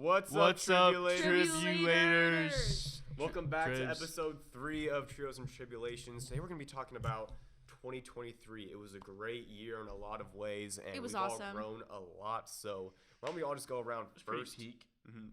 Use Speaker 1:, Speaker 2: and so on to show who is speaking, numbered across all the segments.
Speaker 1: What's up, Tribulators? Welcome back to episode 3 of Trios and Tribulations. Today we're going to be talking about 2023. It was a great year in a lot of ways, and we've all grown a lot. So why don't we all just go around first?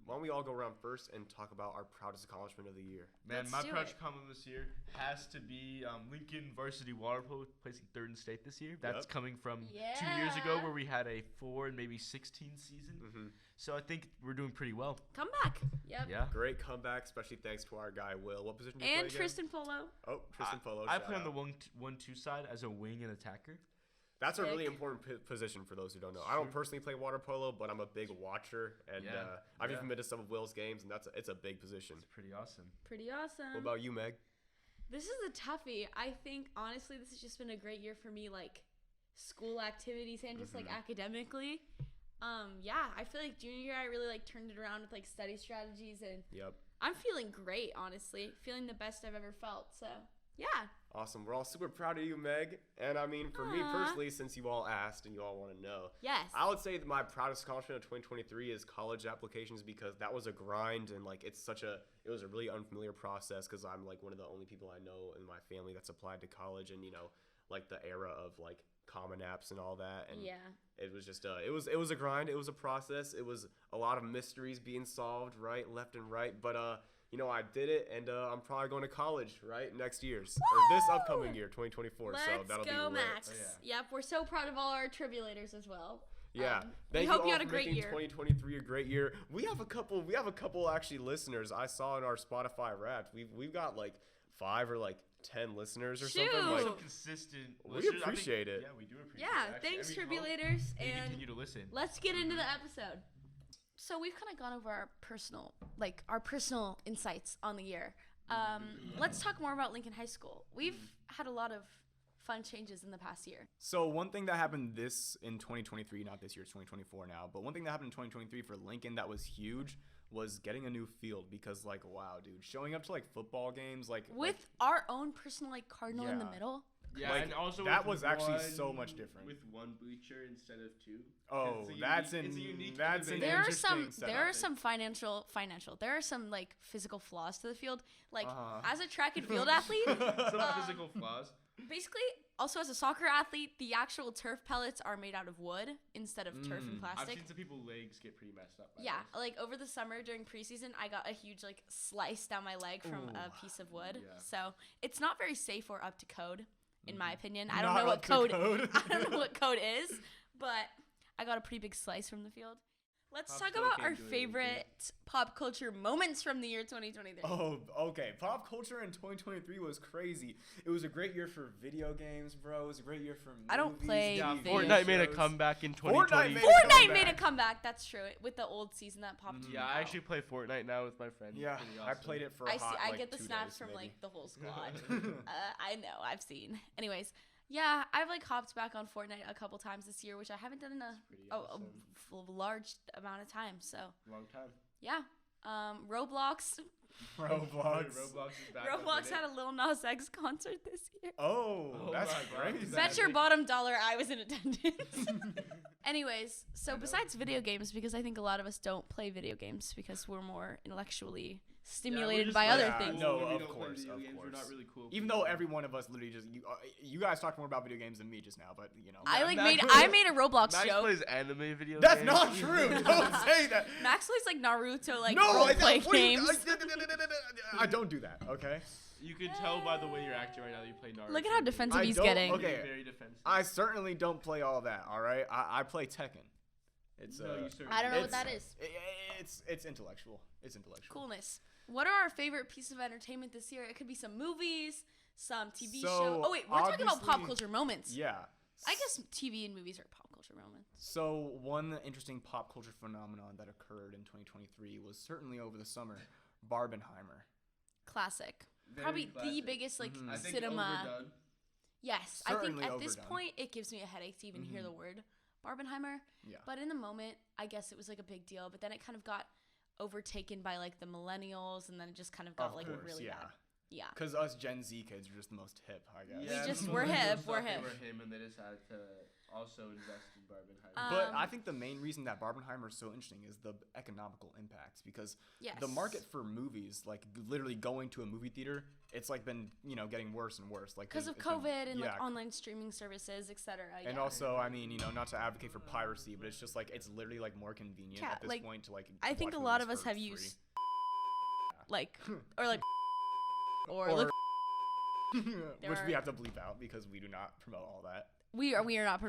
Speaker 1: Why don't we all go around first and talk about our proudest accomplishment of the year?
Speaker 2: Man, my proudest accomplishment this year has to be Lincoln Varsity Water Polo placing 3rd in state this year. That's coming from 2 years ago where we had a 4 and maybe 16 season. So I think we're doing pretty well.
Speaker 3: Comeback. Yep.
Speaker 1: Yeah. Great comeback, especially thanks to our guy Will. What position do you play again?
Speaker 3: Tristan Polo.
Speaker 1: Oh, Tristan Polo.
Speaker 2: I play on the 1-2 side as a wing and attacker.
Speaker 1: That's a really important position for those who don't know. I don't personally play water polo, but I'm a big watcher, and I've even been to some of Will's games, and it's a big position.
Speaker 2: It's pretty awesome.
Speaker 3: Pretty awesome.
Speaker 1: What about you, Meg?
Speaker 3: This is a toughie. I think, honestly, this has just been a great year for me, like, school activities and just, like, academically. I feel like junior year I really, like, turned it around with, like, study strategies, and I'm feeling great, honestly. Feeling the best I've ever felt, so, yeah.
Speaker 1: Awesome. We're all super proud of you, Meg. And I mean, for me personally, since you all asked and you all want to know, I would say that my proudest accomplishment of 2023 is college applications, because that was a grind, and like it was a really unfamiliar process, because I'm like one of the only people I know in my family that's applied to college, and like the era of like Common Apps and all that, and it was just it was a grind. It was a process. It was a lot of mysteries being solved left and right, but I did it, and I'm probably going to college, next year, or this upcoming year, 2024.
Speaker 3: Let's
Speaker 1: so that'll be
Speaker 3: go, Max. Yep, we're so proud of all our Tribulators as well.
Speaker 1: Yeah,
Speaker 3: we hope you had a great year.
Speaker 1: 2023 a great year. We have a couple actually listeners. I saw in our Spotify Wrapped. We've got like 5 or like 10 listeners or something. Like,
Speaker 2: some consistent
Speaker 1: we appreciate it.
Speaker 2: Yeah, we do appreciate it.
Speaker 3: Yeah, thanks, Tribulators, and
Speaker 2: continue to listen.
Speaker 3: Let's get into the episode. So we've kind of gone over our personal insights on the year. Let's talk more about Lincoln High School. We've had a lot of fun changes in the past year.
Speaker 4: So one thing that happened in 2023, not this year, it's 2024 now, but one thing that happened in 2023 for Lincoln that was huge was getting a new field, because like, wow, dude, showing up to like football games,
Speaker 3: with our own personal like cardinal in the middle.
Speaker 2: Yeah,
Speaker 4: like,
Speaker 2: and also
Speaker 4: that was actually so much different.
Speaker 2: With 1 bleacher instead of 2.
Speaker 4: Oh, that's an interesting
Speaker 3: There are
Speaker 4: setup.
Speaker 3: There are some like physical flaws to the field. Like as a track and field athlete,
Speaker 2: some physical flaws.
Speaker 3: Basically, also as a soccer athlete, the actual turf pellets are made out of wood instead of turf and plastic.
Speaker 2: I've seen some people's legs get pretty messed up.
Speaker 3: Like over the summer during preseason, I got a huge like slice down my leg from a piece of wood. Yeah. So it's not very safe or up to code. In my opinion, I don't know what code. I don't know what code is, but I got a pretty big slice from the field. Let's talk about our favorite pop culture moments from the year 2023.
Speaker 4: Oh, okay. Pop culture in 2023 was crazy. It was a great year for video games, bro. It was a great year for movies.
Speaker 3: I don't play
Speaker 2: Fortnite made a comeback in 2020.
Speaker 3: Fortnite made a comeback. That's true. With the old season that popped.
Speaker 2: Yeah, I actually play Fortnite now with my friends.
Speaker 4: Yeah,
Speaker 2: awesome.
Speaker 4: I played it for
Speaker 3: I get the snaps from like the whole squad. I know. I've seen. Anyways. Yeah, I've like hopped back on Fortnite a couple times this year, which I haven't done in a large amount of time. So
Speaker 2: long time.
Speaker 3: Yeah, Roblox.
Speaker 4: Roblox
Speaker 2: is back.
Speaker 3: Roblox had a Lil Nas X concert this year.
Speaker 4: Oh that's crazy.
Speaker 3: Bet your bottom dollar I was in attendance. Anyways, so besides video games, because I think a lot of us don't play video games because we're more intellectually stimulated by other things.
Speaker 4: No, of course. We're not really cool. Even though every one of us literally you guys talked more about video games than me just now, but
Speaker 3: I made a Roblox
Speaker 2: Max
Speaker 3: joke.
Speaker 2: plays anime video
Speaker 4: That's
Speaker 2: games.
Speaker 4: not true. Don't say that.
Speaker 3: Max plays like Naruto, like roleplay games.
Speaker 4: I don't do that. Okay.
Speaker 2: You can tell by the way you're acting right now that you play Naruto.
Speaker 3: Look at how defensive he's getting.
Speaker 4: Okay.
Speaker 2: Very defensive.
Speaker 4: I certainly don't play all that. All right. I play Tekken. It's
Speaker 3: I don't know what that is.
Speaker 4: It's intellectual. It's intellectual.
Speaker 3: Coolness. What are our favorite pieces of entertainment this year? It could be some movies, some TV shows. Oh wait, we're talking about pop culture moments.
Speaker 4: Yeah.
Speaker 3: I guess TV and movies are pop culture moments.
Speaker 4: So one interesting pop culture phenomenon that occurred in 2023 was certainly over the summer, Barbenheimer.
Speaker 3: Classic. Probably the biggest cinema.
Speaker 2: Overdone.
Speaker 3: Yes,
Speaker 4: Certainly
Speaker 3: I think at this point it gives me a headache to even hear the word Barbenheimer.
Speaker 4: Yeah.
Speaker 3: But in the moment, I guess it was like a big deal. But then it kind of got overtaken by like the millennials, and then it just kind of got really bad. Yeah.
Speaker 4: Because us Gen Z kids are just the most hip, I guess.
Speaker 3: We're hip. We're hip.
Speaker 2: They were him, and they decided to also invest in Barbenheimer.
Speaker 4: But I think the main reason that Barbenheimer is so interesting is the economical impacts, because the market for movies, like literally going to a movie theater, it's like been getting worse and worse, like
Speaker 3: because of COVID and like online streaming services, etc.
Speaker 4: And also, I mean, not to advocate for piracy, but it's just like it's literally like more convenient at this point to like.
Speaker 3: I think a lot of us have used like or
Speaker 4: which we have to bleep out because we do not promote all that.
Speaker 3: We are not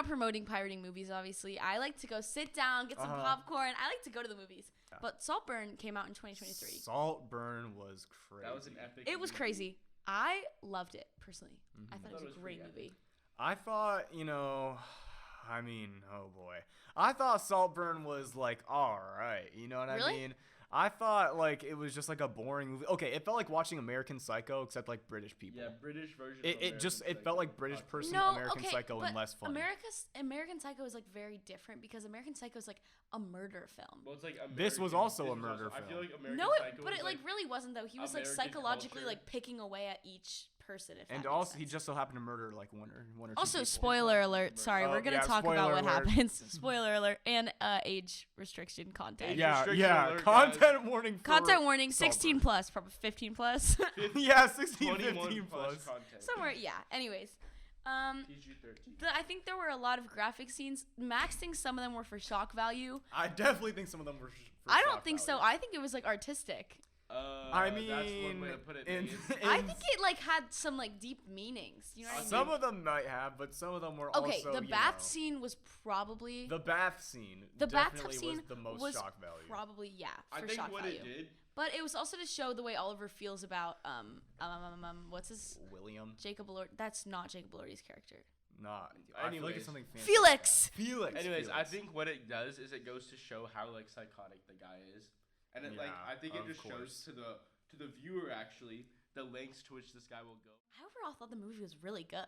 Speaker 3: promoting pirating movies, obviously. I like to go sit down, get some popcorn. I like to go to the movies. Yeah. But Saltburn came out in 2023.
Speaker 4: Saltburn was crazy.
Speaker 2: That was an epic
Speaker 3: It was crazy. I loved it, personally. Mm-hmm. I thought it was a great movie.
Speaker 4: I thought, I mean, oh boy. I thought Saltburn was like, all right. You know what I mean? I thought like it was just like a boring movie. Okay, it felt like watching American Psycho except like British people.
Speaker 2: Yeah, British version.
Speaker 4: It felt like British person American Psycho and less funny.
Speaker 3: American Psycho is like very different because American Psycho is like a murder film.
Speaker 2: Well, it's like
Speaker 4: this was also a murder film.
Speaker 2: I feel like American Psycho
Speaker 3: but it like really wasn't though. He was like psychologically like picking away at each person.
Speaker 4: And also he just so happened to murder like one or two
Speaker 3: also,
Speaker 4: people.
Speaker 3: Spoiler alert. Sorry, we're gonna talk about what happens. Spoiler alert and age restriction content.
Speaker 4: Content warning.
Speaker 3: Content warning. 16 plus, probably 15 plus.
Speaker 4: 16, 15 plus.
Speaker 3: Somewhere, yeah. Anyways.
Speaker 2: PG-13.
Speaker 3: I think there were a lot of graphic scenes. Max thinks some of them were for shock value.
Speaker 4: I definitely think some of them were for
Speaker 3: I don't think so. I think it was like artistic.
Speaker 4: I mean,
Speaker 2: that's one way to put it.
Speaker 3: I think it like had some like deep meanings. You know what I mean?
Speaker 4: Some of them might have, but some of them were also.
Speaker 3: Okay, the bath scene was probably
Speaker 4: the bath scene.
Speaker 3: The bathtub scene
Speaker 4: was the most shock value.
Speaker 3: Probably for
Speaker 2: I think
Speaker 3: shock
Speaker 2: what
Speaker 3: value.
Speaker 2: it did.
Speaker 3: But it was also to show the way Oliver feels about what's his
Speaker 4: William
Speaker 3: Jacob Elordi. That's not Jacob Elordi's character.
Speaker 4: Not. I mean, look at something fancy.
Speaker 3: Felix.
Speaker 2: Anyways, I think what it does is it goes to show how like psychotic the guy is. And it, I think it just shows to the viewer actually the lengths to which this guy will go.
Speaker 3: I overall thought the movie was really good.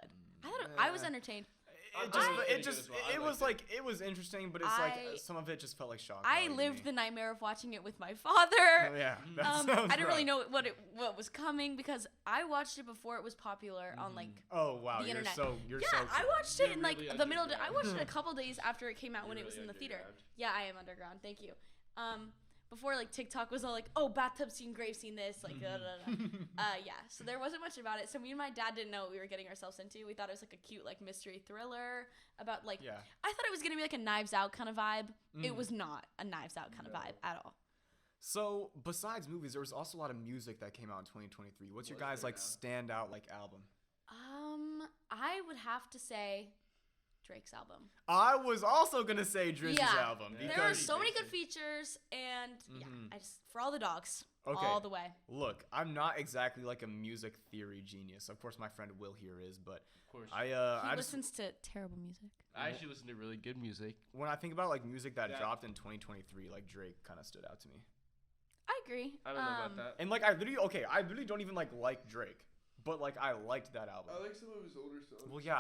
Speaker 3: I thought I was entertained.
Speaker 4: It was interesting, but it's like some of it just felt like shock.
Speaker 3: I lived the nightmare of watching it with my father.
Speaker 4: Oh, yeah,
Speaker 3: I didn't really know what was coming because I watched it before it was popular on like the internet.
Speaker 4: You're
Speaker 3: I watched it in like the middle of I watched it a couple days after it came out when it was in the theater. Yeah, I am underground. Thank you. Before like TikTok was all like, oh, bathtub scene, grave scene, this like, so there wasn't much about it. So me and my dad didn't know what we were getting ourselves into. We thought it was like a cute like mystery thriller about like, I thought it was gonna be like a Knives Out kind of vibe. It was not a Knives Out kind of vibe at all.
Speaker 4: So besides movies, there was also a lot of music that came out in 2023. What's your guys like standout like album?
Speaker 3: I would have to say Drake's album.
Speaker 4: I was also gonna say Drizzy's album.
Speaker 3: Because there are so many good features, and I just for all the dogs, all the way.
Speaker 4: Look, I'm not exactly like a music theory genius. Of course, my friend Will here is, but
Speaker 2: of course,
Speaker 3: he listens to terrible music.
Speaker 2: I actually listen to really good music.
Speaker 4: When I think about like music that dropped in 2023, like Drake kind of stood out to me.
Speaker 3: I agree.
Speaker 2: I don't know about that.
Speaker 4: And like I literally don't even like Drake. But like I liked that album.
Speaker 2: I like some of his older songs.
Speaker 4: Well, yeah,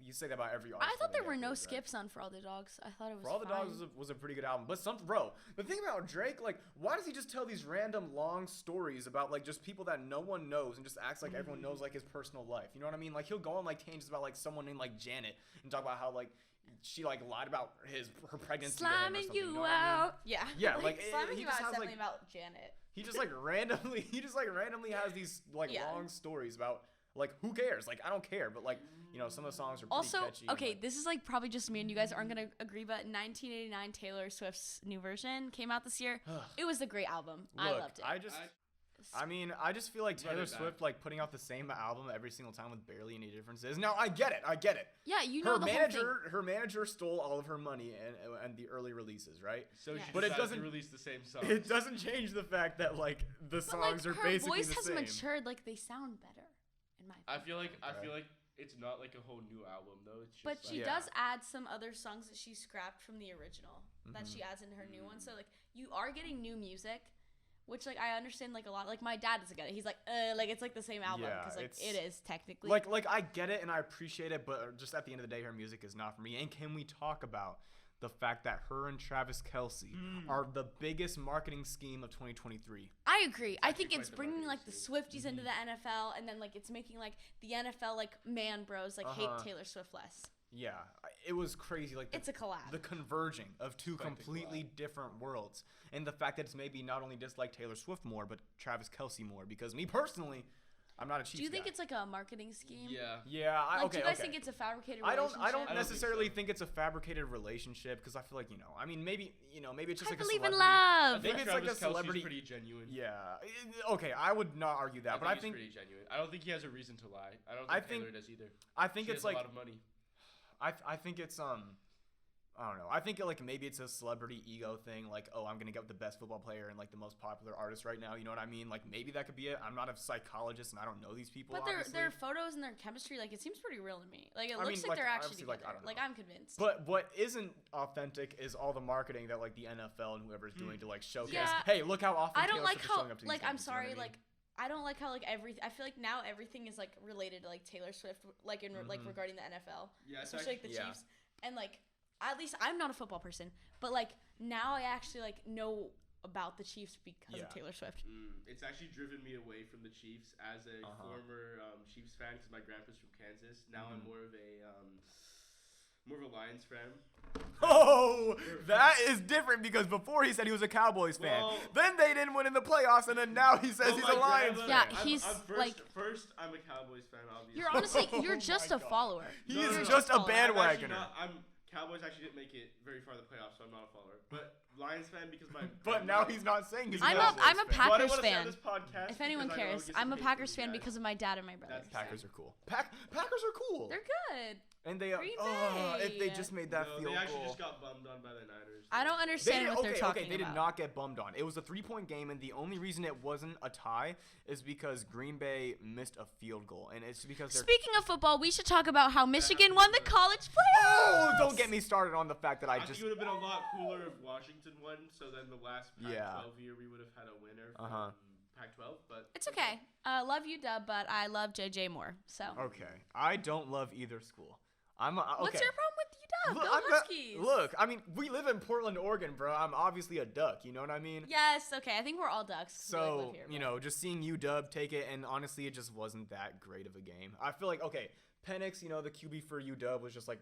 Speaker 4: you say that about every artist.
Speaker 3: I thought there were no skips on For All the Dogs. I thought it was.
Speaker 4: For All the Dogs was a pretty good album. But the thing about Drake, like, why does he just tell these random long stories about like just people that no one knows and just acts like everyone knows like his personal life? You know what I mean? Like he'll go on like tangents about like someone named like Janet and talk about how like she like lied about her pregnancy.
Speaker 3: Slamming
Speaker 4: to him or
Speaker 3: you out.
Speaker 4: Yeah,
Speaker 3: like slamming you out is definitely about Janet.
Speaker 4: He just randomly has these like long stories about. Like, who cares? Like, I don't care. But, like, some of the songs are pretty catchy.
Speaker 3: Also, okay, this is, like, probably just me and you guys aren't going to agree, but 1989 Taylor Swift's new version came out this year. It was a great album.
Speaker 4: Look,
Speaker 3: I loved it.
Speaker 4: I just feel like Taylor Swift, like, putting out the same album every single time with barely any differences. Now, I get it.
Speaker 3: Yeah, you know
Speaker 4: her manager stole all of her money and the early releases, right?
Speaker 2: So but it doesn't release the same songs.
Speaker 4: It doesn't change the fact that, like, the songs are basically the same.
Speaker 3: Her voice has matured. Like, they sound better.
Speaker 2: I feel like it's not like a whole new album though. It's just
Speaker 3: but she does add some other songs that she scrapped from the original that she adds into her new one. So like you are getting new music, which like I understand like a lot. Like my dad doesn't get it. He's like like it's like the same album because like it is technically.
Speaker 4: Like I get it and I appreciate it, but just at the end of the day, her music is not for me. And can we talk about the fact that her and Travis Kelce are the biggest marketing scheme of 2023.
Speaker 3: I agree. I think it's bringing like the Swifties into the NFL, and then like it's making like the NFL like man bros like hate Taylor Swift less.
Speaker 4: Yeah, it was crazy. Like
Speaker 3: it's a collab.
Speaker 4: The converging of two completely different worlds, and the fact that it's maybe not only dislike Taylor Swift more, but Travis Kelce more. Because me personally, I'm not a Chiefs guy.
Speaker 3: Do you think it's like a marketing scheme?
Speaker 2: Yeah.
Speaker 4: Yeah.
Speaker 3: Do you guys think it's a fabricated relationship?
Speaker 4: I don't necessarily think it's a fabricated relationship because I feel like I mean maybe it's just like a celebrity.
Speaker 3: I believe in love.
Speaker 4: Maybe it's like a celebrity.
Speaker 2: Kelce's pretty genuine.
Speaker 4: Yeah. Okay, I would not argue that, but I think
Speaker 2: he's pretty genuine. I don't think he has a reason to lie. I don't think Taylor does either.
Speaker 4: I think it's like
Speaker 2: a lot of money.
Speaker 4: I think it's I don't know. I think like maybe it's a celebrity ego thing. Like, oh, I'm gonna get the best football player and like the most popular artist right now. You know what I mean? Like maybe that could be it. I'm not a psychologist and I don't know these people.
Speaker 3: But their photos and their chemistry, like it seems pretty real to me. Like it looks like they're actually together. Like I'm convinced.
Speaker 4: But what isn't authentic is all the marketing that like the NFL and whoever's doing to like showcase. Hey, look how often.
Speaker 3: I don't like how
Speaker 4: showing up to
Speaker 3: like
Speaker 4: these
Speaker 3: I'm
Speaker 4: games,
Speaker 3: sorry
Speaker 4: you know what I mean?
Speaker 3: like. I don't like how like I feel like now everything is like related to like Taylor Swift, like in like regarding the NFL, especially like the Chiefs, and like at least I'm not a football person, but like now I actually like know about the Chiefs because of Taylor Swift.
Speaker 2: It's actually driven me away from the Chiefs as a former Chiefs fan because my grandpa's from Kansas. Now I'm more of a Lions fan.
Speaker 4: Oh, that is different because before he said he was a Cowboys fan. Then they didn't win in the playoffs, and then now he says he's a Lions fan.
Speaker 3: Yeah, he's
Speaker 2: first, I'm a Cowboys fan, obviously.
Speaker 3: You're honestly, you're just a follower.
Speaker 4: He is just a bandwagoner.
Speaker 2: Cowboys actually didn't make it very far in the playoffs, so I'm not a follower. But Lions fan because my.
Speaker 4: But now he's not saying he's.
Speaker 3: I'm a Packers fan.
Speaker 2: Podcast
Speaker 3: if anyone cares, I'm a Packers fan because of my dad and my brother.
Speaker 4: Packers are cool. Packers are cool.
Speaker 3: They're good.
Speaker 4: And they if they just made that field goal.
Speaker 2: They actually just got bummed on by the Niners.
Speaker 3: I don't understand what they're talking about.
Speaker 4: They did not get bummed on. It was a 3-point game, and the only reason it wasn't a tie is because Green Bay missed a field goal, and it's because they're.
Speaker 3: Speaking of football, we should talk about how Michigan won the college playoffs.
Speaker 4: Oh, don't get me started on the fact that I just.
Speaker 2: It would have been a lot cooler if Washington won. So then the last Pac-12 year we would have had a winner from Pac-12, but
Speaker 3: it's okay. Love you, Dub, but I love JJ more. So.
Speaker 4: Okay, I don't love either school.
Speaker 3: What's your problem with UW? Go Huskies.
Speaker 4: Look, I mean, we live in Portland, Oregon, bro. I'm obviously a Duck. You know what I mean?
Speaker 3: Yes. Okay. I think we're all Ducks.
Speaker 4: So just seeing UW take it, and honestly, it just wasn't that great of a game. I feel like Penix, the QB for UW was just like,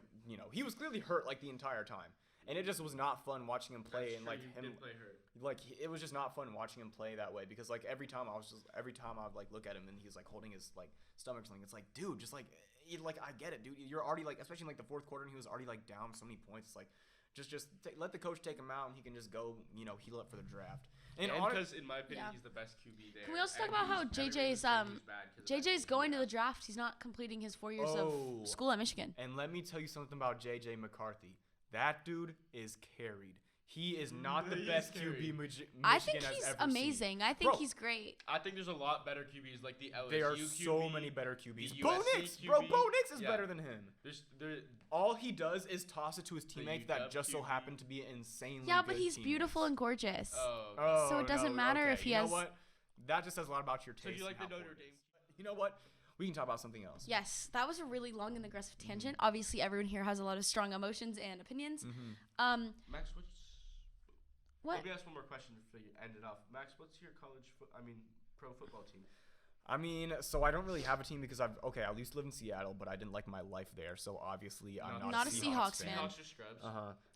Speaker 4: he was clearly hurt like the entire time. And it just was not fun watching him play. And like him,
Speaker 2: play hurt.
Speaker 4: Like it was just not fun watching him play that way because like every time I'd like look at him and he's like holding his like stomach or something. It's like, dude, just like I get it, dude. You're already like, especially in like the fourth quarter, and he was already like down so many points. It's like, let the coach take him out and he can just go, heal up for the draft.
Speaker 2: And because in my opinion, he's the best QB there.
Speaker 3: Can we also talk about how JJ's going to the draft? He's not completing his 4 years of school at Michigan.
Speaker 4: And let me tell you something about JJ McCarthy. That dude is carried. He is not the best QB Michigan
Speaker 3: I think he's
Speaker 4: ever
Speaker 3: amazing.
Speaker 4: Seen.
Speaker 3: I think he's great.
Speaker 2: I think there's a lot better QBs like the LSU QB.
Speaker 4: There are so many better QBs. Bo Nix, bro. Bo Nix is better than him. All he does is toss it to his teammates that just so happen to be insanely
Speaker 3: Yeah, but
Speaker 4: good
Speaker 3: he's
Speaker 4: teammates.
Speaker 3: beautiful and gorgeous.
Speaker 2: Oh,
Speaker 3: so it doesn't matter if he has.
Speaker 4: You know what? That just says a lot about your taste.
Speaker 2: So do you like the Notre Dame?
Speaker 4: You know what? We can talk about something else.
Speaker 3: Yes, that was a really long and aggressive tangent. Obviously, everyone here has a lot of strong emotions and opinions.
Speaker 2: Max,
Speaker 3: what?
Speaker 2: Let me ask one more question to end it off. Max, what's your pro football team?
Speaker 4: I mean, so I don't really have a team because I used to live in Seattle, but I didn't like my life there. So obviously, I'm not a Seahawks fan.
Speaker 2: Seahawks are scrubs.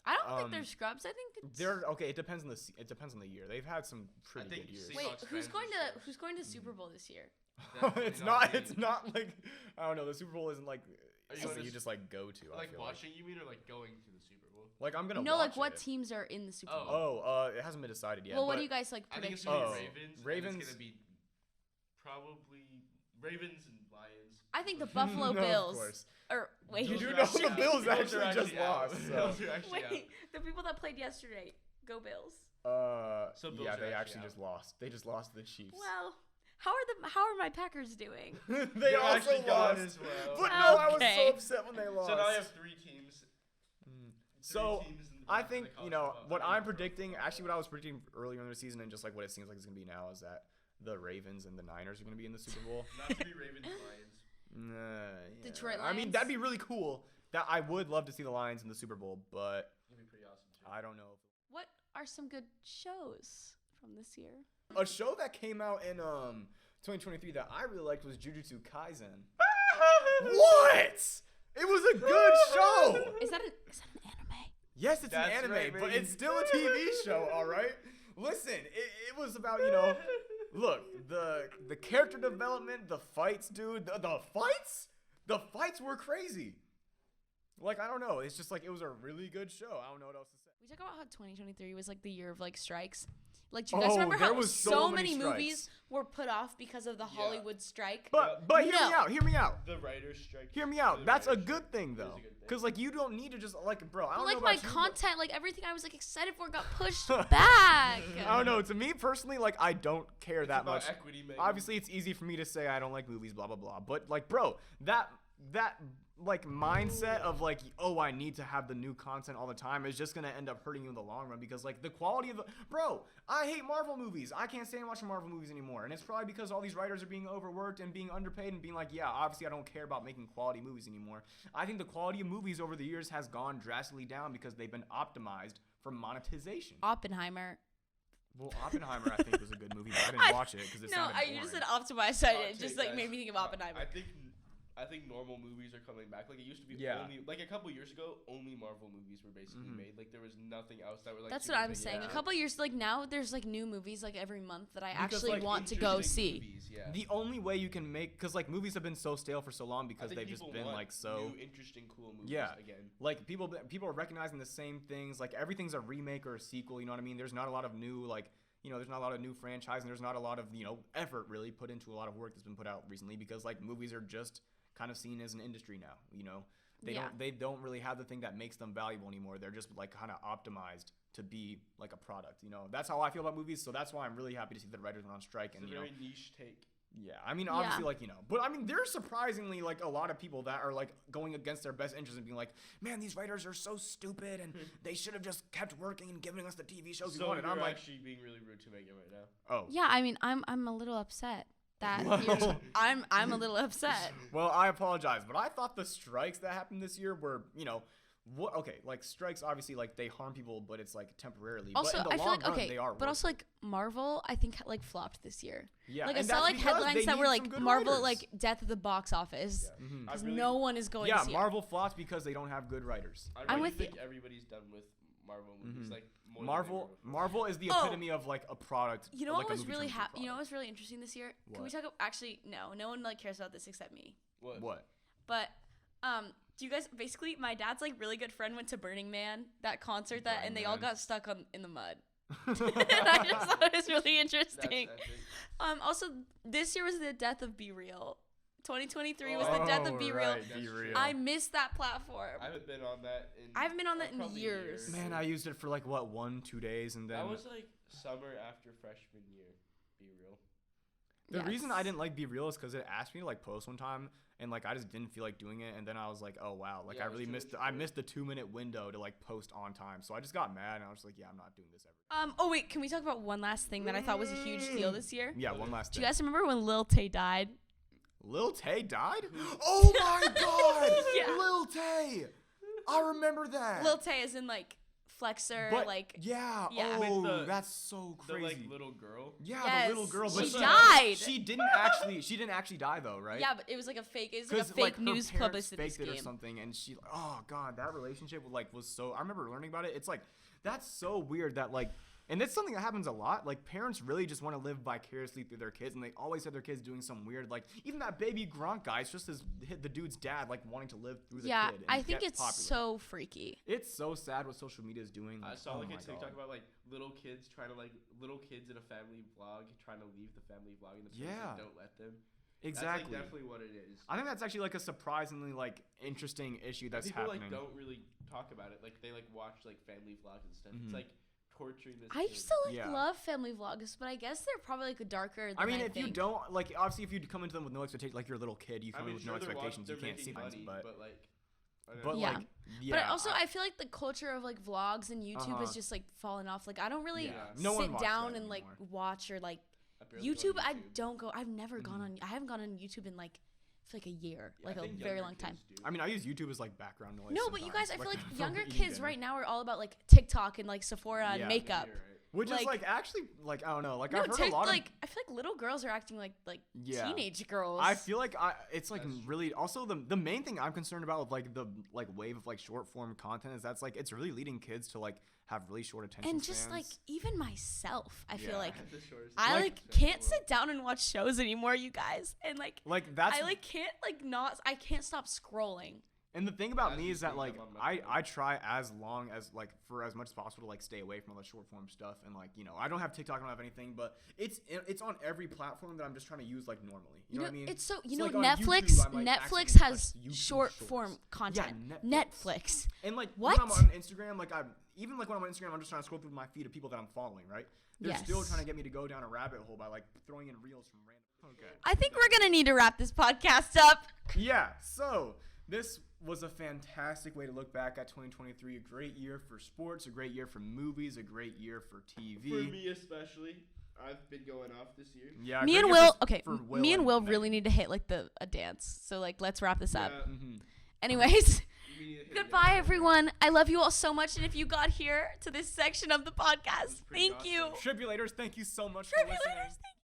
Speaker 3: I don't think they're scrubs. I think
Speaker 4: they're okay. It depends on the year. They've had some pretty good years.
Speaker 3: Wait, who's going to Super Bowl this year?
Speaker 4: It's not like I don't know. The Super Bowl isn't like something you just like go to.
Speaker 2: Like watching, you mean, or like going to the Super Bowl?
Speaker 4: Like I'm gonna.
Speaker 3: No, like what teams are in the Super
Speaker 4: Bowl? It hasn't been decided yet.
Speaker 3: Well, what do you guys like predict?
Speaker 2: I think it's gonna be
Speaker 4: Ravens.
Speaker 2: It's gonna be probably Ravens and Lions.
Speaker 3: I think the Buffalo Bills.
Speaker 4: Of course.
Speaker 3: Or wait,
Speaker 4: you do know the Bills actually just lost.
Speaker 3: Wait, the people that played yesterday, go Bills.
Speaker 4: They actually just lost. They just lost to the Chiefs.
Speaker 3: Well. How are my Packers doing?
Speaker 4: They also lost as well. But no, I was so upset when they lost.
Speaker 2: So now I have 3 teams.
Speaker 4: I think what I'm predicting. Actually, what I was predicting earlier in the season, and just like what it seems like it's gonna be now, is that the Ravens and the Niners are gonna be in the Super Bowl.
Speaker 2: Not to be Ravens and Lions.
Speaker 3: Detroit Lions.
Speaker 4: I mean, that'd be really cool. That I would love to see the Lions in the Super Bowl, but
Speaker 2: That'd be pretty awesome.
Speaker 4: I don't know.
Speaker 3: What are some good shows from this year?
Speaker 4: A show that came out in 2023 that I really liked was Jujutsu Kaisen. What? It was a good show.
Speaker 3: Is that an anime?
Speaker 4: Yes, it's an anime, right, but it's still a TV show, all right? Listen, it was about, look, the character development, the fights, dude, the fights were crazy. Like, I don't know. It's just like, it was a really good show. I don't know what else to say.
Speaker 3: We talk about how 2023 was like the year of like strikes. Like, do you guys remember how so many movies were put off because of the Hollywood strike?
Speaker 4: But hear me out.
Speaker 2: The writer's strike.
Speaker 4: Hear me out. That's a good thing, though. Because, like, you don't need to just, like, bro, I don't know about
Speaker 3: my content, like, everything I was, like, excited for got pushed back.
Speaker 4: I don't know. To me, personally, like, I don't care that much.
Speaker 2: Equity,
Speaker 4: obviously, it's easy for me to say I don't like movies, blah, blah, blah. But, like, bro, that like mindset of like, oh, I need to have the new content all the time is just gonna end up hurting you in the long run, because like the quality of I hate Marvel movies. I can't stand watching Marvel movies anymore, and it's probably because all these writers are being overworked and being underpaid and being like, yeah, obviously I don't care about making quality movies anymore. I think the quality of movies over the years has gone drastically down because they've been optimized for monetization.
Speaker 3: Oppenheimer.
Speaker 4: Well, Oppenheimer I think was a good movie, but I didn't watch it because it sounded boring.
Speaker 3: You just said optimized. It just like made me think of Oppenheimer.
Speaker 2: I think normal movies are coming back. Like, it used to be only, like, a couple years ago, only Marvel movies were basically made. Like, there was nothing else that were, like,
Speaker 3: that's what I'm saying. A couple years, like, now there's, like, new movies, like, every month that I actually want to go see.
Speaker 2: Movies,
Speaker 4: The only way you can make, because, like, movies have been so stale for so long because they've just been, like, so...
Speaker 2: new, interesting, cool movies again.
Speaker 4: Like, people are recognizing the same things. Like, everything's a remake or a sequel, you know what I mean? There's not a lot of new, like... there's not a lot of new franchise, and there's not a lot of, effort really put into a lot of work that's been put out recently, because, like, movies are just... kind of seen as an industry now, they don't really have the thing that makes them valuable anymore. They're just like kind of optimized to be like a product, that's how I feel about movies. So that's why I'm really happy to see the writers went on strike.
Speaker 2: It's a very niche take.
Speaker 4: Yeah, I mean, obviously, like, but I mean, there's surprisingly like a lot of people that are like going against their best interests and being like, man, these writers are so stupid and they should have just kept working and giving us the TV shows we wanted.
Speaker 2: I'm
Speaker 4: like,
Speaker 2: actually being really rude to Megan right now.
Speaker 4: Oh
Speaker 3: yeah, I mean, I'm a little upset. I'm a little upset.
Speaker 4: Well, I apologize, but I thought the strikes that happened this year were, like strikes obviously like they harm people, but it's like temporarily.
Speaker 3: Also,
Speaker 4: but in the
Speaker 3: I feel
Speaker 4: long
Speaker 3: like
Speaker 4: run, they are.
Speaker 3: But also like Marvel, I think like flopped this year.
Speaker 4: Yeah,
Speaker 3: like I saw like headlines that were like Marvel like death at the box office because no one is going. to see
Speaker 4: Marvel flops because they don't have good writers.
Speaker 2: I really think everybody's done with Marvel movies. Like
Speaker 4: Marvel is the epitome of like a product.
Speaker 3: You know what was really you know what was really interesting this year? What? Can we talk about, actually no one like cares about this except me.
Speaker 4: What?
Speaker 3: But do you guys basically my dad's like really good friend went to Burning Man, that concert and they all got stuck in the mud. And I just thought it was really interesting. Also this year was the death of Be Real. 2023 was the death of Be Real. I missed that platform.
Speaker 2: I haven't been on that
Speaker 3: in years.
Speaker 4: Man, I used it for like 1-2 days, and then
Speaker 2: that was like summer after freshman year. Be Real.
Speaker 4: The reason I didn't like Be Real is because it asked me to like post one time, and like I just didn't feel like doing it, and then I was like, oh wow, like I really missed the 2-minute window to like post on time, so I just got mad, and I was like, yeah, I'm not doing this ever.
Speaker 3: Oh wait, can we talk about one last thing that I thought was a huge deal this year?
Speaker 4: Yeah, one last thing.
Speaker 3: Do you guys remember when Lil Tay died?
Speaker 4: Lil Tay died? Oh my god!
Speaker 3: Yeah.
Speaker 4: Lil Tay! I remember that.
Speaker 3: Lil Tay is in like Flexer,
Speaker 4: but,
Speaker 3: like
Speaker 4: yeah. Oh, that's so crazy.
Speaker 2: The like little girl.
Speaker 4: Yeah,
Speaker 3: yes,
Speaker 4: the little girl.
Speaker 3: But she died.
Speaker 4: She didn't actually die though, right?
Speaker 3: Yeah, but it was like a fake. It was like a fake news publicity scheme.
Speaker 4: It or something, and she. Oh god, that relationship was so. I remember learning about it. It's like that's so weird that like. And it's something that happens a lot. Like, parents really just want to live vicariously through their kids, and they always have their kids doing some weird, like, even that baby Gronk guy, it's just the dude's dad, like, wanting to live through the kid.
Speaker 3: Yeah, I think it's so freaky.
Speaker 4: It's so sad what social media is doing. Like,
Speaker 2: I saw, like, a TikTok about, like, little kids in a family vlog trying to leave the family vlog, and the parents don't let them.
Speaker 4: Exactly.
Speaker 2: That's, like, definitely what it is.
Speaker 4: I think that's actually, like, a surprisingly, like, interesting issue that's happening.
Speaker 2: People, like, don't really talk about it. Like, they, like, watch, like, family vlogs and stuff. Mm-hmm. It's, like, torturing this
Speaker 3: I used to love family vlogs, but I guess they're probably like darker than
Speaker 4: I mean, if you don't like, obviously if you come into them with no expectations, like you're a little kid, you come in with no expectations, you can't see things, but
Speaker 3: but also I feel like the culture of like vlogs and YouTube has just like fallen off. Like I don't really sit down and like watch or like YouTube. I've never gone on. I haven't gone on YouTube in like for like a year, like a very long time.
Speaker 4: I mean, I use YouTube as like background noise.
Speaker 3: No, but you guys, I feel like younger kids
Speaker 4: dinner.
Speaker 3: right now are all about like TikTok and like Sephora and makeup.
Speaker 2: Yeah, right.
Speaker 4: Which is like actually like I don't know, like I've heard a lot
Speaker 3: like I feel like little girls are acting like teenage girls.
Speaker 4: I feel like it's like really also the main thing I'm concerned about with like the like wave of like short form content is that's like it's really leading kids to like have really short attention
Speaker 3: and
Speaker 4: spans.
Speaker 3: just like even myself, I feel like
Speaker 2: I
Speaker 3: like can't sit down and watch shows anymore, you guys, and like
Speaker 4: that's
Speaker 3: I like can't like not I can't stop scrolling.
Speaker 4: And the thing about me is that like I try as long as like for as much as possible to like stay away from all the short form stuff and like I don't have TikTok, I don't have anything, but it's on every platform that I'm just trying to use like normally. You know what I mean?
Speaker 3: It's so
Speaker 4: like
Speaker 3: Netflix
Speaker 4: YouTube,
Speaker 3: Netflix has short form content.
Speaker 4: Yeah,
Speaker 3: Netflix.
Speaker 4: And like
Speaker 3: what?
Speaker 4: When I'm on Instagram, like even like when I'm on Instagram, I'm just trying to scroll through my feed of people that I'm following, right? They're still trying to get me to go down a rabbit hole by like throwing in reels from random. Okay.
Speaker 3: I think we're gonna need to wrap this podcast up.
Speaker 4: Yeah. So this was a fantastic way to look back at 2023. A great year for sports, a great year for movies, a great year for TV.
Speaker 2: For me especially, I've been going off this year.
Speaker 4: Yeah.
Speaker 3: Me and Will. Me and Will really need to hit like a dance. So like let's wrap this up.
Speaker 4: Mm-hmm.
Speaker 3: Anyways, goodbye everyone. I love you all so much. And if you got here to this section of the podcast, thank you.
Speaker 4: Tribulators, thank you so much for listening.
Speaker 3: Thank you.